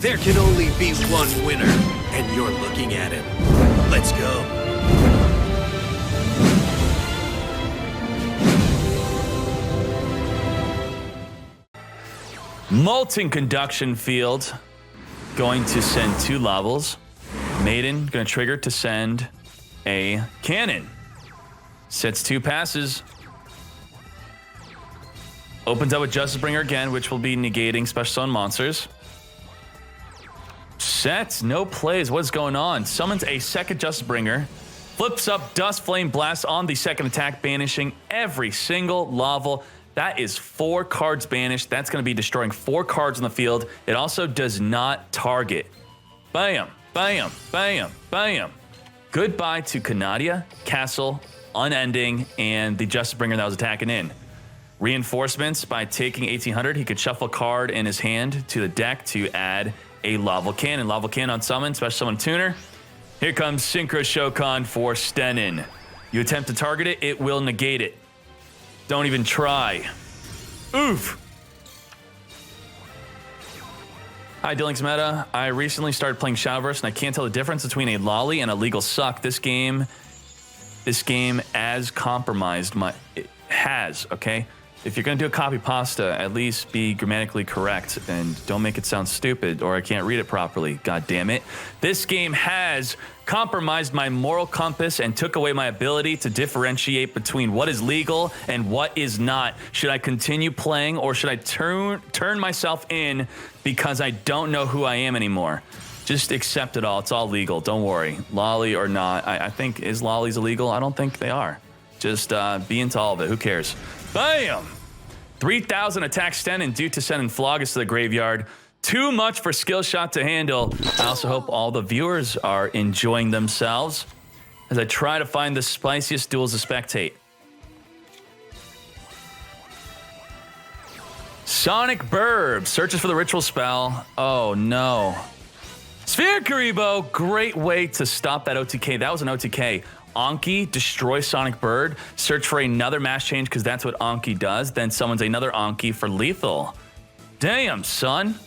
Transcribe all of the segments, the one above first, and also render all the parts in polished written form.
There can only be one winner, and you're looking at him. Let's go. Molten conduction field. Going to send 2 levels. Maiden going to trigger to send a cannon. Sets 2 passes. Opens up with Justice Bringer again, which will be negating special summon monsters. Sets, no plays. What's going on? Summons a second Justice Bringer. Flips up Dust Flame Blast on the second attack, banishing every single level. That is 4 cards banished. That's going to be destroying 4 cards on the field. It also does not target. Bam, bam, bam, bam. Goodbye to Canadia, Castle, Unending, and the Justice Bringer that was attacking in. Reinforcements, by taking 1800, he could shuffle a card in his hand to the deck to add a Lava Cannon. Lava Cannon on summon, special summon tuner. Here comes Synchro Shokan for Stenin. You attempt to target it, it will negate it. Don't even try. Oof. Hi, Dilling's Meta. I recently started playing Shadowverse, and I can't tell the difference between a lolly and a legal suck. This game as compromised it has, okay? If you're gonna do a copy pasta, at least be grammatically correct and don't make it sound stupid or I can't read it properly, god damn it. This game has compromised my moral compass and took away my ability to differentiate between what is legal and what is not. Should I continue playing or should I turn myself in because I don't know who I am anymore? Just accept it all, it's all legal, don't worry. Lolly or not, I think, is lollies illegal? I don't think they are. Just be into all of it, who cares? Bam! 3,000 attack Stenin due to sending Floggus to the graveyard. Too much for Skill Shot to handle. I also hope all the viewers are enjoying themselves as I try to find the spiciest duels to spectate. Sonic Burb searches for the ritual spell. Oh no. Sphere Karibo, great way to stop that OTK. That was an OTK. Anki, destroy Sonic Bird, search for another mass change because that's what Anki does, then summons another Anki for lethal. Damn, son.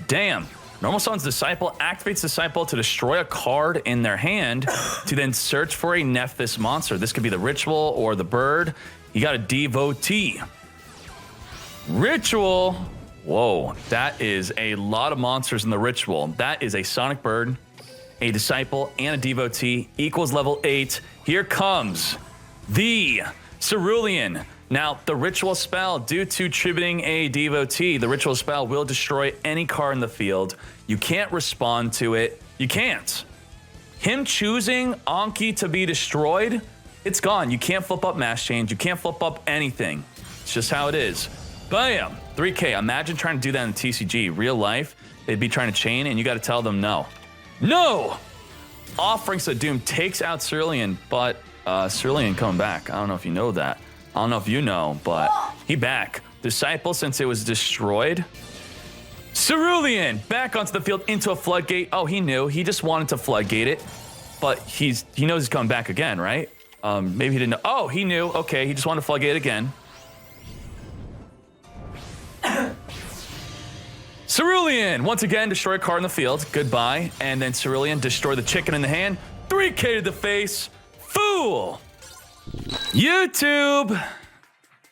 Damn. Normal summons Disciple, activates Disciple to destroy a card in their hand to then search for a Nephthys monster. This could be the Ritual or the Bird. You got a Devotee. Ritual. Whoa, that is a lot of monsters in the Ritual. That is a Sonic Bird, a Disciple, and a Devotee, equals level 8. Here comes the Cerulean. Now, the Ritual spell, due to tributing a Devotee, the Ritual spell will destroy any card in the field. You can't respond to it. You can't. Him choosing Anki to be destroyed, it's gone. You can't flip up Mass Change. You can't flip up anything. It's just how it is. Bam! 3K. Imagine trying to do that in TCG. Real life, they'd be trying to chain, and you got to tell them no. No! Offerings of Doom takes out Cerulean, but Cerulean coming back. I don't know if you know that. I don't know if you know, but he back. Disciple, since it was destroyed. Cerulean back onto the field into a floodgate. Oh, he knew. He just wanted to floodgate it, but he knows he's coming back again, right? Maybe he didn't know. Oh, he knew. Okay, he just wanted to floodgate it again. Cerulean, once again, destroy a card in the field. Goodbye. And then Cerulean, destroy the chicken in the hand. 3K to the face. Fool. YouTube.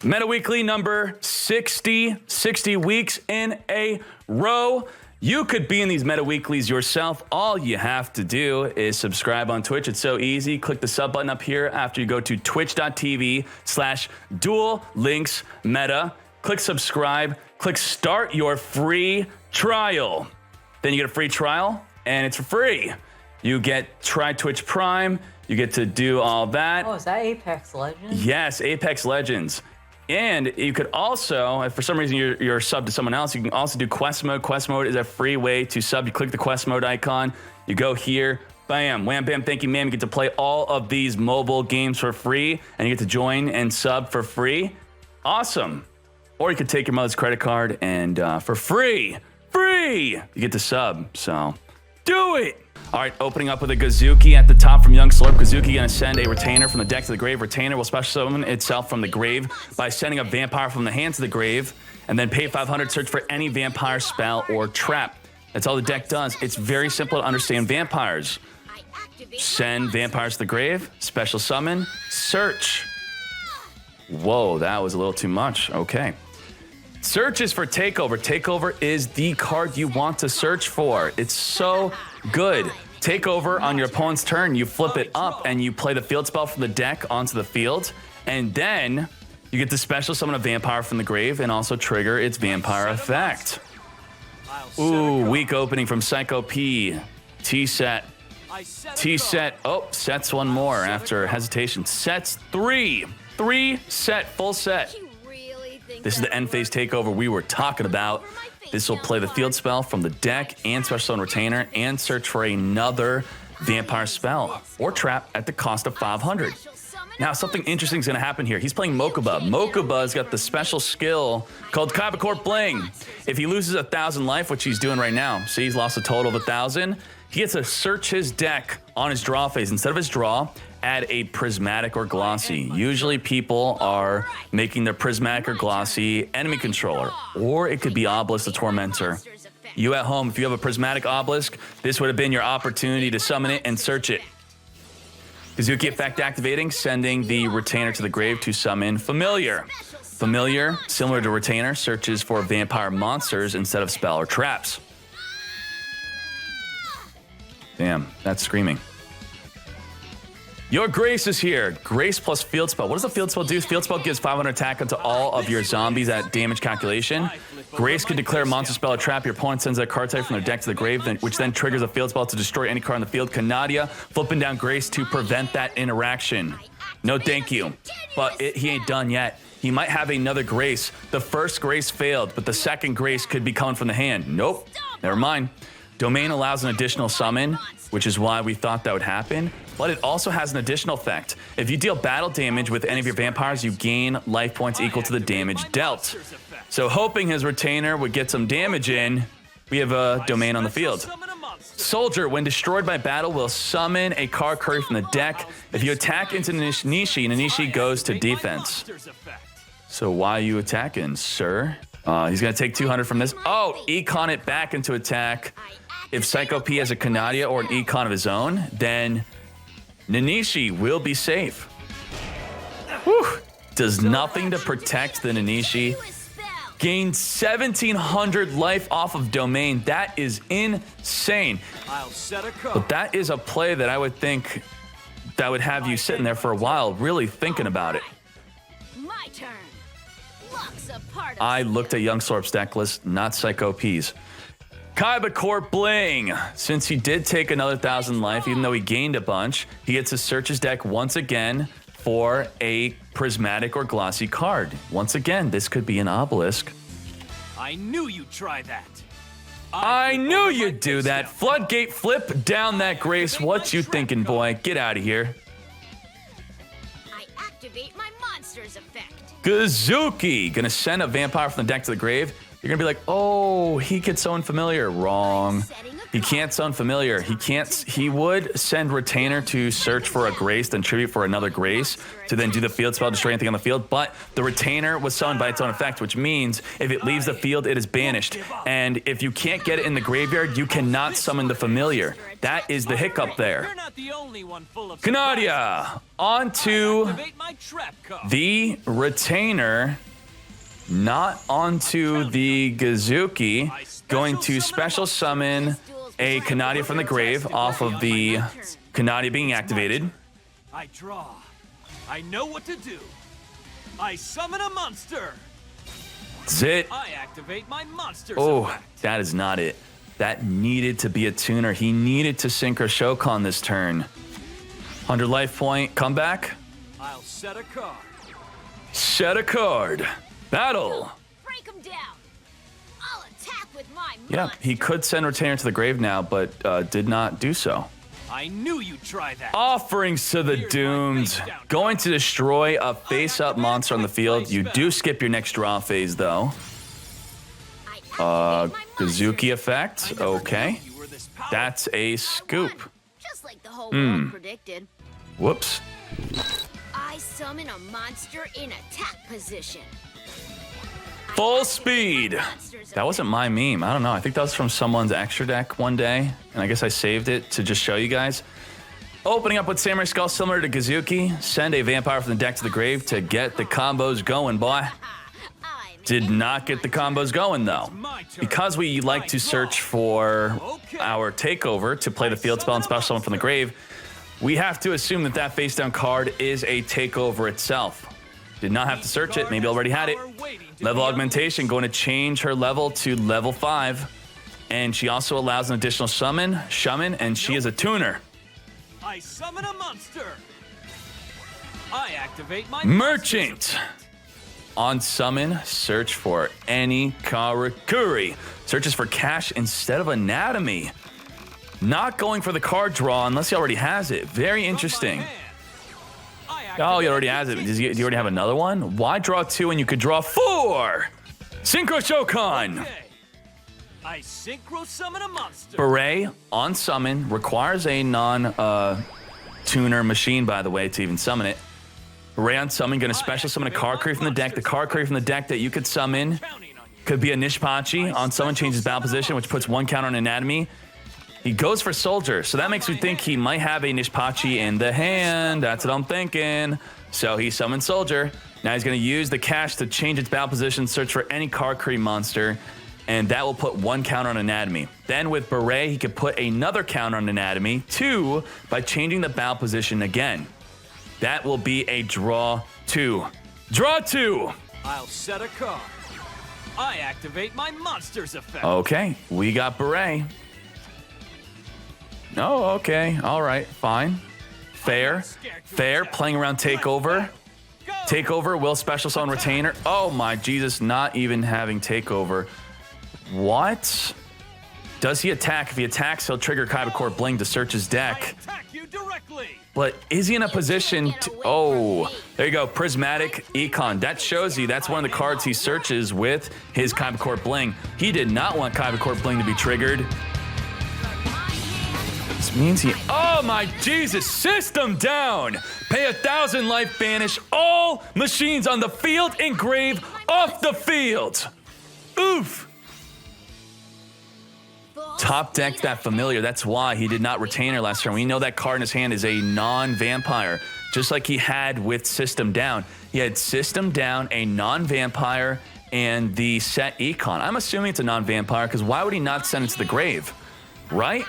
Meta Weekly number 60. 60 weeks in a row. You could be in these Meta Weeklies yourself. All you have to do is subscribe on Twitch. It's so easy. Click the sub button up here after you go to twitch.tv/duellinksmeta. Click subscribe. Click start your free trial. Then you get a free trial, and it's for free. You get try Twitch Prime. You get to do all that. Oh, is that Apex Legends? Yes, Apex Legends. And you could also, if for some reason you're subbed to someone else, you can also do Quest Mode. Quest Mode is a free way to sub. You click the Quest Mode icon. You go here. Bam, wham, bam, thank you, ma'am. You get to play all of these mobile games for free, and you get to join and sub for free. Awesome. Or you could take your mother's credit card and for free, you get to sub. So do it. All right, opening up with a Gozuki at the top from Young Slurp. Gozuki gonna send a retainer from the deck to the grave. Retainer will special summon itself from the grave by sending a vampire from the hand to the grave, and then pay 500, search for any vampire spell or trap. That's all the deck does. It's very simple to understand vampires. Send vampires to the grave, special summon, search. Whoa, that was a little too much. Okay. Search is for takeover. Takeover is the card you want to search for. It's so good. Takeover on your opponent's turn, you flip it up and you play the field spell from the deck onto the field. And then you get to special summon a vampire from the grave and also trigger its vampire effect. Ooh, weak opening from Psycho P. T-set. T-set. Oh, sets one more after hesitation. Sets three. Three set, full set. This is the end phase takeover we were talking about. This will play the field spell from the deck and special summon retainer and search for another vampire spell or trap at the cost of 500. Now, something interesting is going to happen here. He's playing Mokuba. Mokuba's got the special skill called Kaiba Corp Bling. If he loses 1,000 life, which he's doing right now, see, he's lost a total of 1,000, he gets to search his deck on his draw phase. Instead of his draw, add a prismatic or glossy. Usually people are making their prismatic or glossy enemy controller, or it could be Obelisk the Tormentor. You at home, if you have a prismatic Obelisk, this would have been your opportunity to summon it and search it. Kazuki effect activating, sending the retainer to the grave to summon Familiar. Familiar, similar to retainer, searches for vampire monsters instead of spell or traps. Damn, that's screaming. Your Grace is here. Grace plus field spell. What does the field spell do? Field spell gives 500 attack onto all of your zombies at damage calculation. Grace can declare a monster spell or trap. Your opponent sends a card type from their deck to the grave, which then triggers a field spell to destroy any card on the field. Canadia flipping down Grace to prevent that interaction. No thank you. But he ain't done yet. He might have another Grace. The first Grace failed, but the second Grace could be coming from the hand. Nope. Never mind. Domain allows an additional summon, which is why we thought that would happen, but it also has an additional effect. If you deal battle damage with any of your vampires, you gain life points equal to the damage dealt. So hoping his retainer would get some damage in, we have a domain on the field. Soldier, when destroyed by battle, will summon a Karakuri from the deck. If you attack into Nanishi, Nanishi goes to defense. So why are you attacking, sir? He's gonna take 200 from this. Oh, econ it back into attack. If Psycho P has a Canadia or an econ of his own, then Nanishi will be safe. Whew. Does nothing to protect the Nanishi. Gained 1,700 life off of domain. That is insane. But that is a play that I would think that would have you sitting there for a while, really thinking about it. My turn. I looked at Young Sorp's deck list, not Psycho P's. Kaiba Corp Bling. Since he did take another 1,000 life, even though he gained a bunch, he gets to search his deck once again for a prismatic or glossy card. Once again, this could be an Obelisk. I knew you'd try that. I knew you'd do that. Floodgate flip down that Grace. What you thinking, boy? Get out of here. I activate my monster's effect. Kazuki. Gonna send a vampire from the deck to the grave. You're gonna be like, oh, he could summon Familiar. Wrong. He can't summon Familiar. He would send Retainer to search for a Grace, then tribute for another Grace, to then do the field spell, destroy anything on the field. But the Retainer was summoned by its own effect, which means if it leaves the field, it is banished. And if you can't get it in the graveyard, you cannot summon the Familiar. That is the hiccup there. Canadia, onto the Retainer. Not onto the Kazuki. Going to special summon a Canadia from the grave off of the Canadia being activated. I draw. I know what to do. I summon a monster. That's it. I activate my monster's Oh, effect. that is not it. That needed to be a tuner. He needed to sync or Shokan this turn. 100 life point comeback. I'll set a card. Set a card. Battle. Break him down. I'll attack with my Yeah, he could send Retainer to the grave now, but did not do so. I knew you'd try that. Offerings to the Doomed. Going to destroy a face-up monster on the field. You do skip your next draw phase, though. Kazuki effect. Okay. That's a scoop. Just like the whole world predicted. Whoops. I summon a monster in attack position. Full speed. That wasn't my meme. I don't know. I think that was from someone's extra deck one day, and I guess I saved it to just show you guys. Opening up with Samurai Skull, similar to Kazuki. Send a vampire from the deck to the grave to get the combos going, boy. Did not get the combos going, though. Because we like to search for our takeover to play the field spell and special summon from the grave, we have to assume that that face-down card is a takeover itself. Did not have to search it. Maybe already had it. Level augmentation, going to change her level to level 5. And she also allows an additional summon, and she is a tuner. I summon a monster. I activate my Merchant. On summon, search for any Karakuri. Searches for cash instead of anatomy. Not going for the card draw unless he already has it. Very interesting. Oh, he already has it. Do you already have another one? Why draw 2 when you could draw 4? Synchro Shokan. Okay. I synchro summon a monster. Beret on summon requires a non-tuner machine, by the way, to even summon it. Beret on summon, going to special summon a Karakuri from the deck. The Karakuri from the deck that you could summon could be a Nishpachi. On summon, changes battle position, which puts 1 count on anatomy. He goes for Soldier, so that makes me think he might have a Nishpachi in the hand. That's what I'm thinking. So he summons Soldier. Now he's going to use the cash to change its battle position, search for any Karakuri monster, and that will put 1 count on anatomy. Then with Beret, he could put another count on anatomy, 2, by changing the battle position again. That will be a draw 2. Draw 2! I'll set a card. I activate my monster's effect. Okay, we got Beret. Oh, okay. All right, fine. Fair. Fair. Playing around Takeover. Takeover will special summon Retainer. Oh my Jesus, not even having Takeover. What? Does he attack? If he attacks, he'll trigger Kaiba Corp Bling to search his deck. But is he in a position to... Oh, there you go. Prismatic Econ. That shows you that's one of the cards he searches with his Kaiba Corp Bling. He did not want Kaiba Corp Bling to be triggered. This means he... Oh my Jesus, system down! Pay 1,000 life, banish all machines on the field and grave off the field! Oof! Top deck that familiar, that's why he did not retain her last turn. We know that card in his hand is a non-vampire, just like he had with System Down. He had System Down, a non-vampire, and the set Econ. I'm assuming it's a non-vampire, because why would he not send it to the grave? Right?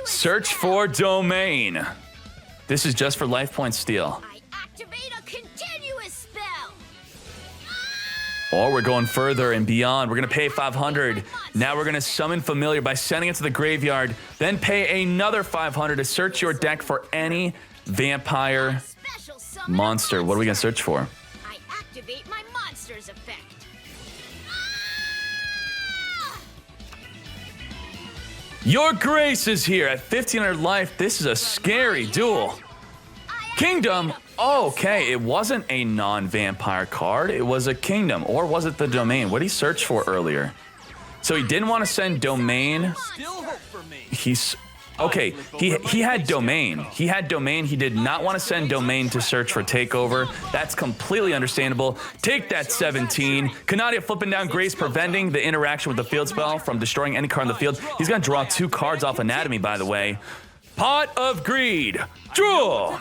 Search for Domain. This is just for life point steal. I activate a continuous spell. Or we're going further and beyond. We're going to pay 500. Now we're going to summon Familiar by sending it to the graveyard. Then pay another 500 to search your deck for any vampire monster. What are we going to search for? I activate my monster's effect. Your Grace is here at 1,500 life. This is a scary duel. Kingdom. Oh, okay, it wasn't a non-vampire card. It was a Kingdom. Or was it the Domain? What did he search for earlier? So he didn't want to send Domain. He's... Okay, he had Domain. He had Domain. He did not want to send Domain to search for Takeover. That's completely understandable. Take that 17. Kanadia flipping down Grace, preventing the interaction with the field spell from destroying any card in the field. He's going to draw 2 cards off Anatomy, by the way. Pot of Greed. Draw.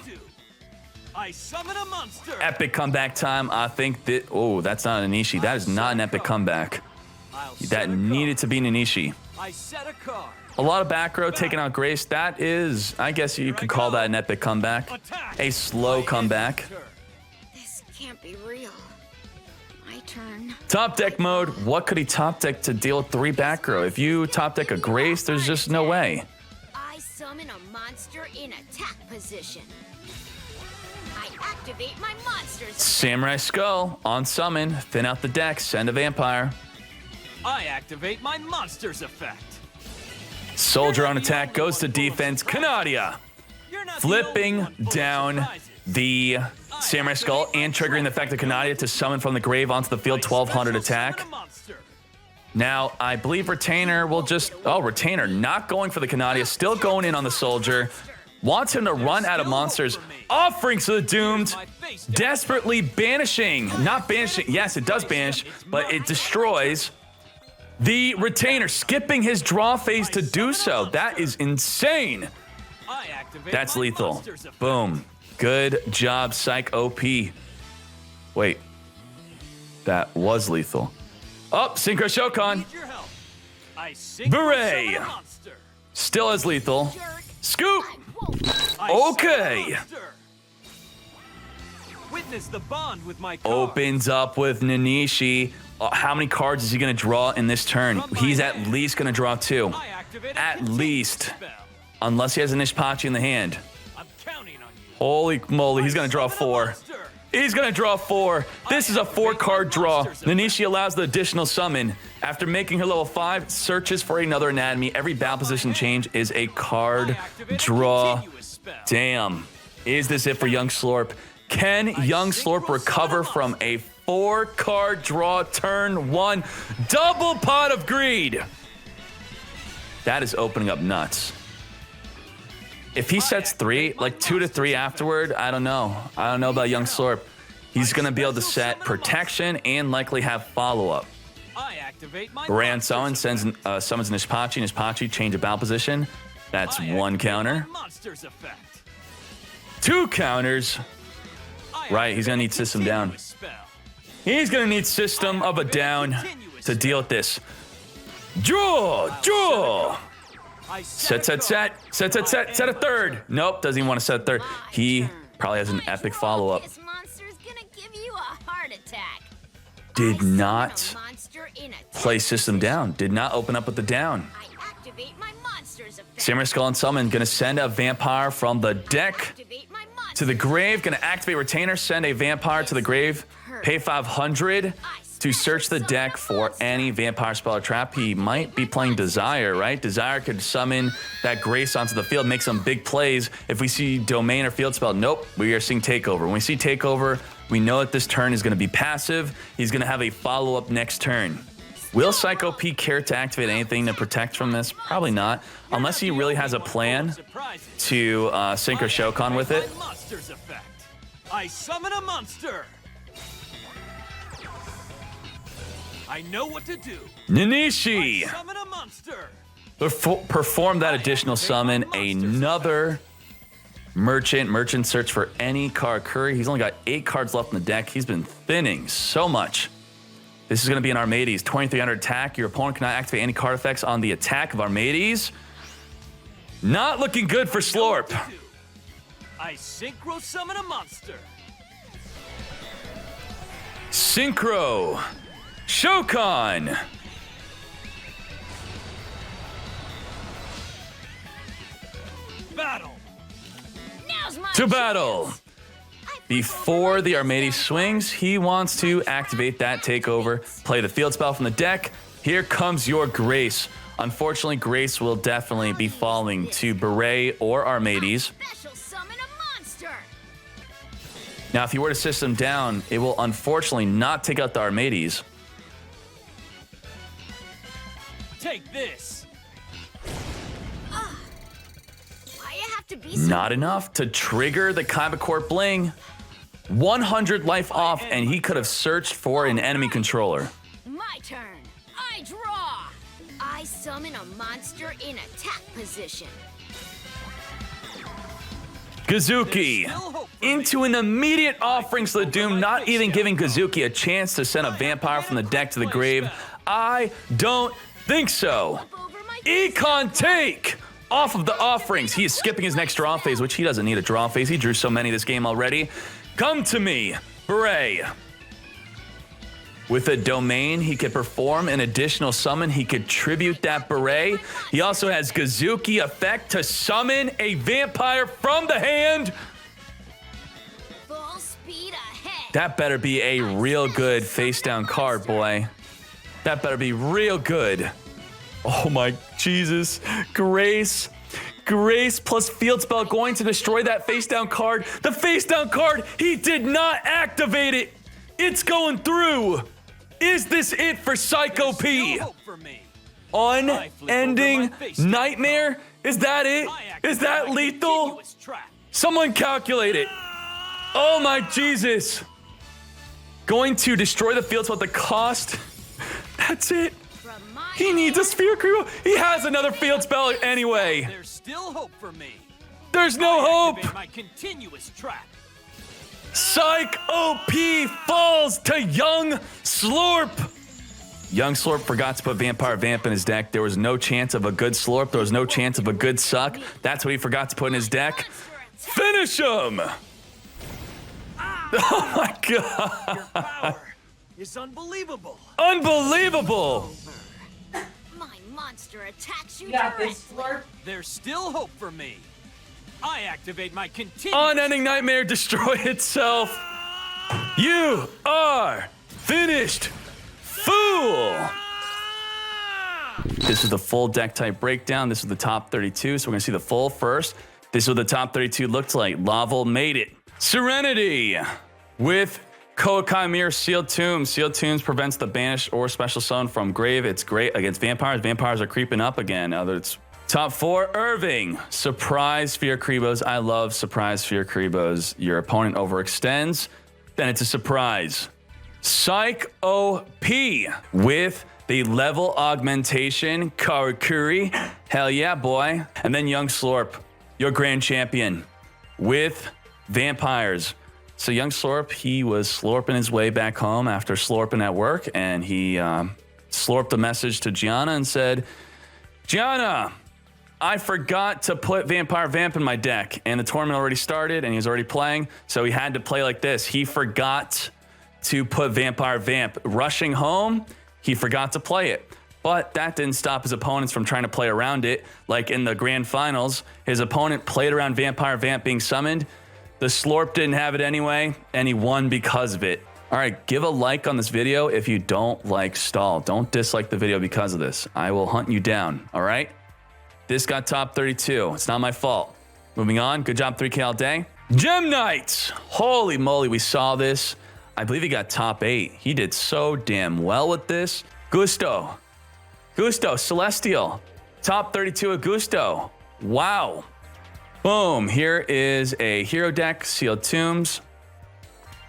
I summon a monster. Epic comeback time. I think that... Oh, that's not an Anishi. That is not an epic comeback. That needed to be an Anishi. I set a card. A lot of back row taking out Grace. That is, I guess you could call that an epic comeback. A slow comeback. This can't be real. My turn. Top deck mode. What could he top deck to deal with 3 back row? If you top deck a Grace, there's just no way. I summon a monster in attack position. I activate my monster's Samurai Skull on summon. Thin out the deck. Send a vampire. I activate my monster's effect. Soldier on attack goes to defense. Kanadia flipping down the Samurai Skull and triggering the effect of Kanadia to summon from the grave onto the field. 1,200 attack. Now, I believe Retainer will just... Oh, Retainer not going for the Kanadia. Still going in on the Soldier. Wants him to run out of monsters. Offerings to the Doomed. face down. Desperately banishing. Not banishing. Yes, it does banish, but it destroys the retainer, skipping his draw phase to do so. That is insane. I activate That's my lethal. monster's effect. Boom. Good job, Psych OP. Wait. That was lethal. Oh, Synchro Shokan. Need your help. I synchro Beret. summon a monster. Still as lethal. Jerk. Scoop. I won't. I Okay. summon a monster. Witness the bond with my card. Opens up with Nanishi. How many cards is he going to draw in this turn? He's at least going to draw 2. I activate a At continuous least. spell. Unless he has an Ishpachi in the hand. I'm counting on you. Holy moly, he's going to draw Summon a 4. monster. He's going to draw 4. This is a 4-card draw. Nanishi allows the additional summon. After making her level 5, searches for another anatomy. Every battle position change is a card I activate a draw. continuous spell. Damn. Is this it for Young Slorp? Can Young Slorp recover from a 4-card draw turn 1? Double pot of greed. That is opening up nuts. If he sets 3, like 2 to 3 afterward, I don't know. I don't know about Young Slorp. He's going to be able to set protection and likely have follow-up. I activate my Brand monster's summons an Ishpachi. Ishpachi, change of battle position. That's I 1 activate counter. my monster's effect. 2 counters. I Right, he's gonna activate need system down. continuous spell. He's going to need system of a down to deal with this. Draw. I Set a a third. Nope, doesn't even want to set a third. He probably has an epic follow-up. This monster's gonna give you a heart attack. Did I summon not a monster in a play system down. Did not open up with the down. I activate my monster's effect. Samurai Skull and Summon, gonna send a vampire from the deck Activate my monster. to the grave. Gonna activate Retainer, send a vampire to the grave. Pay 500 to search the deck for any vampire spell or trap. He might be playing Desire, right? Desire could summon that Grace onto the field, make some big plays. If we see Domain or Field Spell, nope, we are seeing Takeover. When we see Takeover, we know that this turn is gonna be passive. He's gonna have a follow-up next turn. Will Psycho P care to activate anything to protect from this? Probably not, unless he really has a plan to Synchro Shokan with it. My monster's effect. I summon a monster. I know what to do. Nanishi! Summon a monster. Perform that additional summon. Another merchant. Merchant search for any Karakuri. He's only got 8 cards left in the deck. He's been thinning so much. This is going to be an Armades. 2300 attack. Your opponent cannot activate any card effects on the attack of Armades. Not looking good for Slorp. I synchro summon a monster. Synchro Shokan. Battle. Now's my To chance. battle. Before the Armades swings, he wants to activate that takeover, play the field spell from the deck. Here comes your Grace. Unfortunately, Grace will definitely be falling to Beret or Armades. Special summon a monster. Now, if you were to system down, it will unfortunately not take out the Armades. Take this. Why you have to be so Not enough to trigger the Kaiba Corp bling. 100 life off, and he could have searched for an enemy controller. My turn. I draw. I summon a monster in attack position. Kazuki into an immediate Offerings to the Doom, not even giving Kazuki a chance to send a vampire from the deck to the grave. I don't think so. Over my Econ take off of the Offerings. He is skipping his next draw phase, which he doesn't need a draw phase. He drew so many this game already. Come to me, Beret. With a Domain, he could perform an additional summon. He could tribute that Beret. He also has Kazuki effect to summon a vampire from the hand. full speed ahead. That better be a real good face down card, boy. That better be real good. Oh my Jesus. Grace plus field spell going to destroy that face down card. The face down card, he did not activate it. It's going through. Is this it for Psycho P? No hope for me. Unending nightmare? Is that it? Is that lethal? Continuous trap. Someone calculate it. Oh my Jesus. Going to destroy the field spell at the cost. That's it. He needs a sphere crew. He has another field spell anyway. There's still hope for me. There's no hope. Activate my continuous trap. Psych OP falls to Young Slorp. Young Slorp forgot to put Vampire Vamp in his deck. There was no chance of a good Slorp. There was no chance of a good Suck. That's what he forgot to put in his deck. Finish him! Oh my God! Your power is unbelievable. Unbelievable! My monster attacks you You got this, directly. Slurp. There's still hope for me. I activate my continuous. Unending Nightmare destroy itself. You are finished, fool! This is the full deck type breakdown. This is the top 32, so we're gonna see the full first. This is what the top 32 looked like. Laval made it. Serenity with Koakai Mirror Sealed Tomb. Sealed Tombs prevents the banish or special summon from grave. It's great against vampires. Vampires are creeping up again. Now it's top 4, Irving. Surprise Sphere Kribos. I love Surprise Sphere Kribos. Your opponent overextends, then it's a surprise. Psych OP with the level augmentation, Karakuri. Hell yeah, boy. And then Young Slorp, your grand champion with vampires. So Young Slorp, he was slorping his way back home after slorping at work, and he slorped a message to Gianna and said, Gianna, I forgot to put Vampire Vamp in my deck, and the tournament already started, and he was already playing, so he had to play like this. He forgot to put Vampire Vamp. Rushing home, he forgot to play it. But that didn't stop his opponents from trying to play around it. Like in the grand finals, his opponent played around Vampire Vamp being summoned. The Slorp didn't have it anyway, and he won because of it. All right, give a like on this video if you don't like Stall. Don't dislike the video because of this. I will hunt you down, all right? This got top 32. It's not my fault. Moving on, good job 3K all day. Gem Knights, holy moly, we saw this. I believe he got top 8. He did so damn well with this. Gusto, Celestial, top 32 of Gusto. Wow. Boom, here is a hero deck, Sealed Tombs.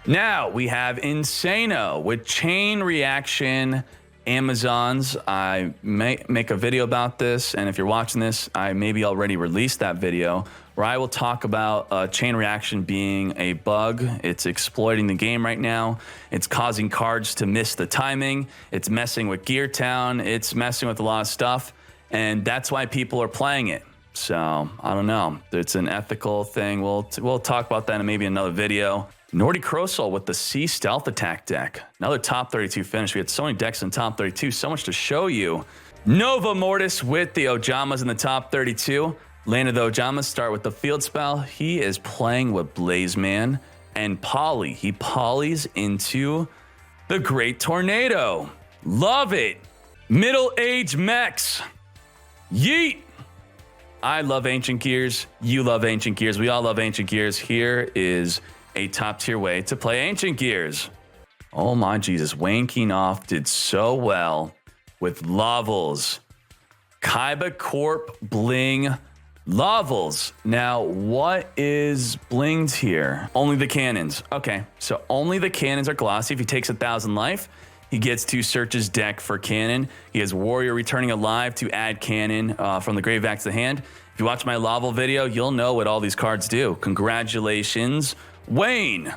Now we have Insano with Chain Reaction Amazons. I may make a video about this, and if you're watching this, I maybe already released that video where I will talk about Chain Reaction being a bug. It's exploiting the game right now. It's causing cards to miss the timing. It's messing with Gear Town. It's messing with a lot of stuff, and that's why people are playing it. So I don't know. It's an ethical thing. We'll talk about that in maybe another video. Nordy Crosol with the C Stealth Attack deck. Another top 32 finish. We had so many decks in top 32. So much to show you. Nova Mortis with the Ojamas in the top 32. Land of the Ojamas start with the field spell. He is playing with Blazeman and Poly. He polys into the Great Tornado. Love it. Middle-aged mechs. Yeet. I love Ancient Gears. You love Ancient Gears. We all love Ancient Gears. Here is a top tier way to play Ancient Gears. Oh my Jesus. Wayne Keenoff did so well with Lavels. Kaiba Corp Bling Lavels. Now, what is blinged here? Only the cannons. Okay, so only the cannons are glossy. If he takes 1,000 life, he gets to search his deck for cannon. He has Warrior Returning Alive to add cannon from the grave back to the hand. If you watch my Laval video, you'll know what all these cards do. Congratulations, Wayne.